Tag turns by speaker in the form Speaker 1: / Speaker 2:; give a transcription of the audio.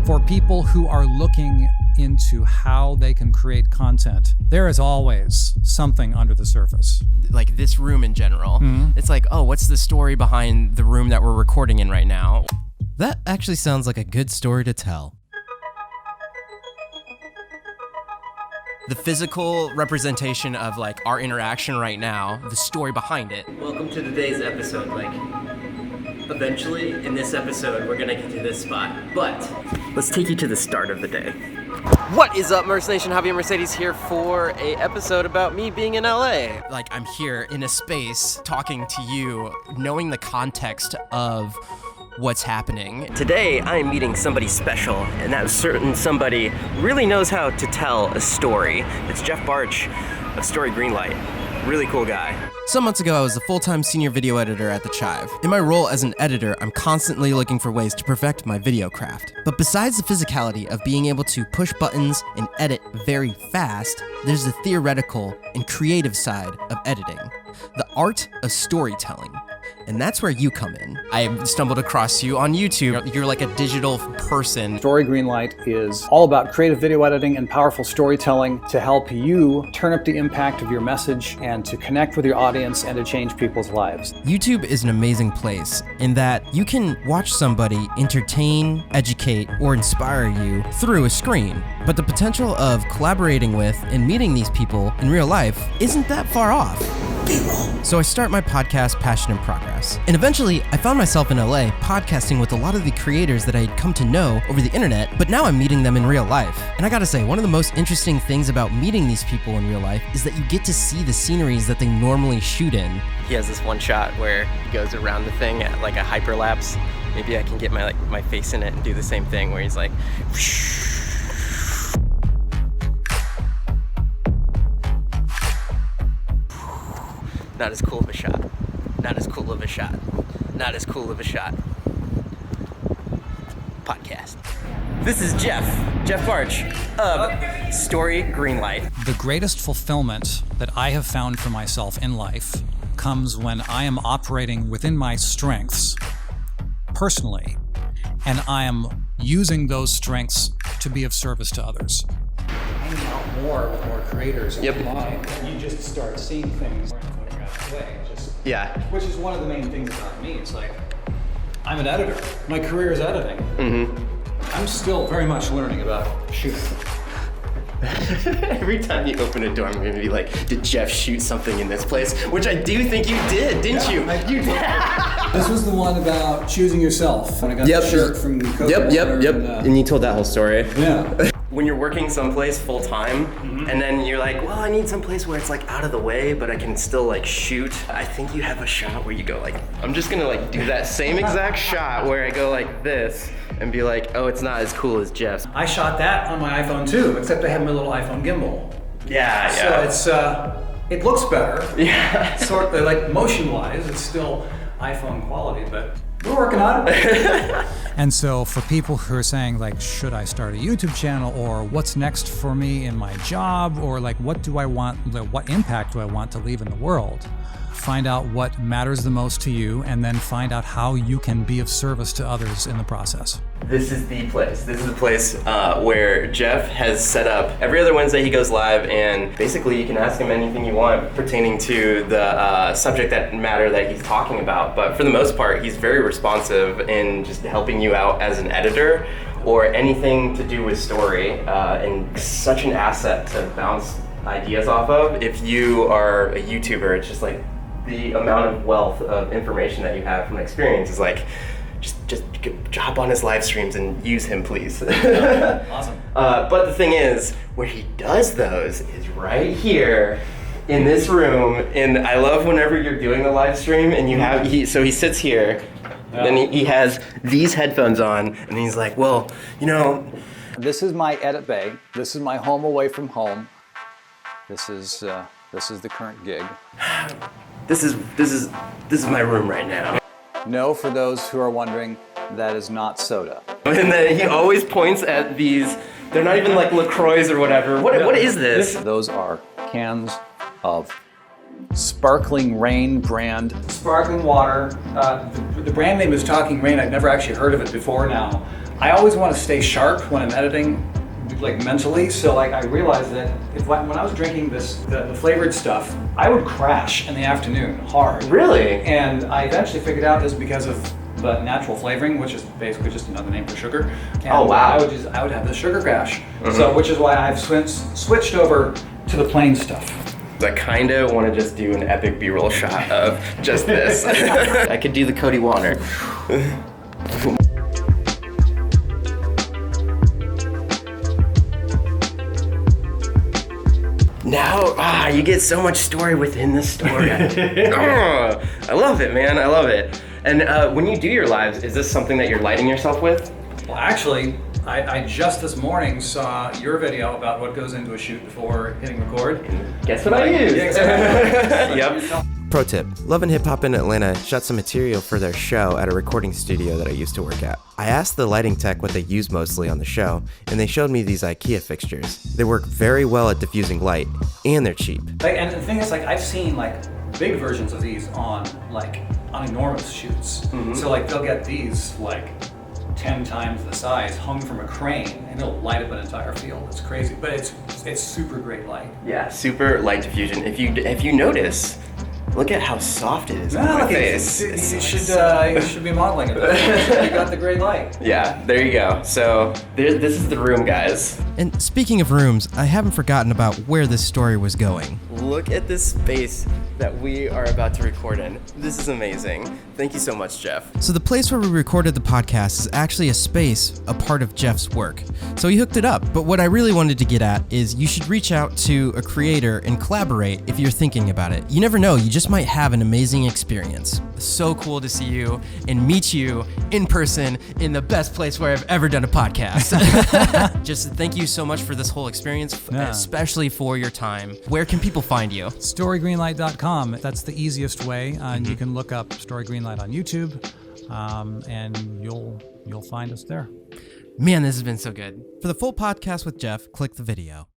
Speaker 1: For people who are looking into how they can create content, there is always something under the surface.
Speaker 2: Like this room in general, It's like, oh, what's the story behind the room that we're recording in right now?
Speaker 3: That actually sounds like a good story to tell.
Speaker 2: The physical representation of like our interaction right now, the story behind it.
Speaker 4: Welcome to today's episode. Eventually, in this episode, we're gonna get to this spot. But let's take you to the start of the day.
Speaker 2: What is up, Merce Nation? Javier Mercedes here for a episode about me being in LA. Like, I'm here in a space talking to you, knowing the context of what's happening.
Speaker 4: Today, I am meeting somebody special, and that certain somebody really knows how to tell a story. It's Jeff Bartsch of Story Greenlight. Really cool guy.
Speaker 3: Some months ago, I was a full-time senior video editor at The Chive. In my role as an editor, I'm constantly looking for ways to perfect my video craft. But besides the physicality of being able to push buttons and edit very fast, there's the theoretical and creative side of editing, the art of storytelling. And that's where you come in.
Speaker 2: I stumbled across you on YouTube. You're like a digital person.
Speaker 1: Story Greenlight is all about creative video editing and powerful storytelling to help you turn up the impact of your message and to connect with your audience and to change people's lives.
Speaker 3: YouTube is an amazing place in that you can watch somebody entertain, educate, or inspire you through a screen. But the potential of collaborating with and meeting these people in real life isn't that far off. So I start my podcast, Passion in Progress. And eventually, I found myself in LA podcasting with a lot of the creators that I had come to know over the internet, but now I'm meeting them in real life. And I gotta say, one of the most interesting things about meeting these people in real life is that you get to see the sceneries that they normally shoot in.
Speaker 4: He has this one shot where he goes around the thing at like a hyperlapse. Maybe I can get my face in it and do the same thing where he's like, not as cool of a shot. Not as cool of a shot. Not as cool of a shot. Podcast. This is Jeff Bartsch of Story Greenlight.
Speaker 1: The greatest fulfillment that I have found for myself in life comes when I am operating within my strengths personally, and I am using those strengths to be of service to others. Hanging out more with more creators online, you just start seeing things in a photographic way.
Speaker 4: Yeah.
Speaker 1: Which is one of the main things about me. It's like, I'm an editor. My career is editing. I'm still very much learning about shooting.
Speaker 4: Every time you open a door, I'm gonna be like, did Jeff shoot something in this place? Which I do think you did, didn't you? You did.
Speaker 1: This was the one about choosing yourself. When I got the shirt from Coca.
Speaker 4: Yep. And you told that whole story.
Speaker 1: Yeah.
Speaker 4: When you're working someplace full time, and then you're like, well, I need someplace where it's like out of the way, but I can still like shoot. I think you have a shot where you go like, I'm just gonna like do that same exact shot where I go like this and be like, oh, it's not as cool as Jeff's.
Speaker 1: I shot that on my iPhone too, except I have my little iPhone gimbal.
Speaker 4: Yeah.
Speaker 1: So it looks better.
Speaker 4: Yeah.
Speaker 1: Sort of like motion-wise, it's still iPhone quality, but we're working on it. And so for people who are saying like, should I start a YouTube channel, or what's next for me in my job, or like what do I want, what impact do I want to leave in the world? Find out what matters the most to you, and then find out how you can be of service to others in the process.
Speaker 4: This is the place. This is the place where Jeff has set up. Every other Wednesday he goes live, and basically you can ask him anything you want pertaining to the subject matter that he's talking about. But for the most part, he's very responsive in just helping you out as an editor or anything to do with story, and such an asset to bounce ideas off of. If you are a YouTuber, it's just like the amount of wealth of information that you have from experience is like, just hop on his live streams and use him, please.
Speaker 1: Awesome.
Speaker 4: But the thing is, where he does those is right here in this room. And I love whenever you're doing a live stream and you have, so he sits here, then he has these headphones on, and he's like, well, you know.
Speaker 1: This is my edit bay. This is my home away from home. This is the current gig.
Speaker 4: This is my room right now.
Speaker 1: No, for those who are wondering, that is not soda.
Speaker 4: And then he always points at these, they're not even like LaCroix or whatever. What is this?
Speaker 1: Those are cans of Sparkling Rain brand sparkling water. The brand name is Talking Rain. I've never actually heard of it before now. I always want to stay sharp when I'm editing, like mentally. So like I realized that when I was drinking the flavored stuff, I would crash in the afternoon hard.
Speaker 4: Really?
Speaker 1: And I eventually figured out this because of the natural flavoring, which is basically just another name for sugar. And
Speaker 4: oh wow!
Speaker 1: I would have the sugar crash. So which is why I've switched over to the plain stuff.
Speaker 4: I kind of want to just do an epic B-roll shot of just this. I could do the Cody Warner. Now, you get so much story within the story. I love it, man. I love it. And when you do your lives, is this something that you're lighting yourself with?
Speaker 1: Well, actually, I just this morning saw your video about what goes into a shoot before hitting record.
Speaker 4: Guess what I used?
Speaker 1: Yeah, exactly.
Speaker 4: Yep.
Speaker 3: Pro tip, Love and Hip Hop in Atlanta shot some material for their show at a recording studio that I used to work at. I asked the lighting tech what they use mostly on the show, and they showed me these IKEA fixtures. They work very well at diffusing light, and they're cheap.
Speaker 1: And the thing is, like, I've seen like big versions of these on enormous shoots. So like they'll get these like 10 times the size hung from a crane, and it'll light up an entire field. It's crazy, but it's super great light.
Speaker 4: Yeah, super light diffusion. If you notice, look at how soft it is on my face.
Speaker 1: You should be modeling it. You got the great light.
Speaker 4: Yeah, there you go. So this is the room, guys.
Speaker 3: And speaking of rooms, I haven't forgotten about where this story was going.
Speaker 4: Look at this space that we are about to record in. This is amazing. Thank you so much, Jeff.
Speaker 3: So the place where we recorded the podcast is actually a space, a part of Jeff's work. So he hooked it up. But what I really wanted to get at is you should reach out to a creator and collaborate if you're thinking about it. You never know, you just might have an amazing experience.
Speaker 2: So cool to see you and meet you in person in the best place where I've ever done a podcast. Just thank you so much for this whole experience, especially for your time. Where can people find you?
Speaker 1: StoryGreenlight.com. That's the easiest way. And you can look up Story Greenlight on YouTube, and you'll find us there.
Speaker 2: Man, this has been so good.
Speaker 3: For the full podcast with Jeff, click the video.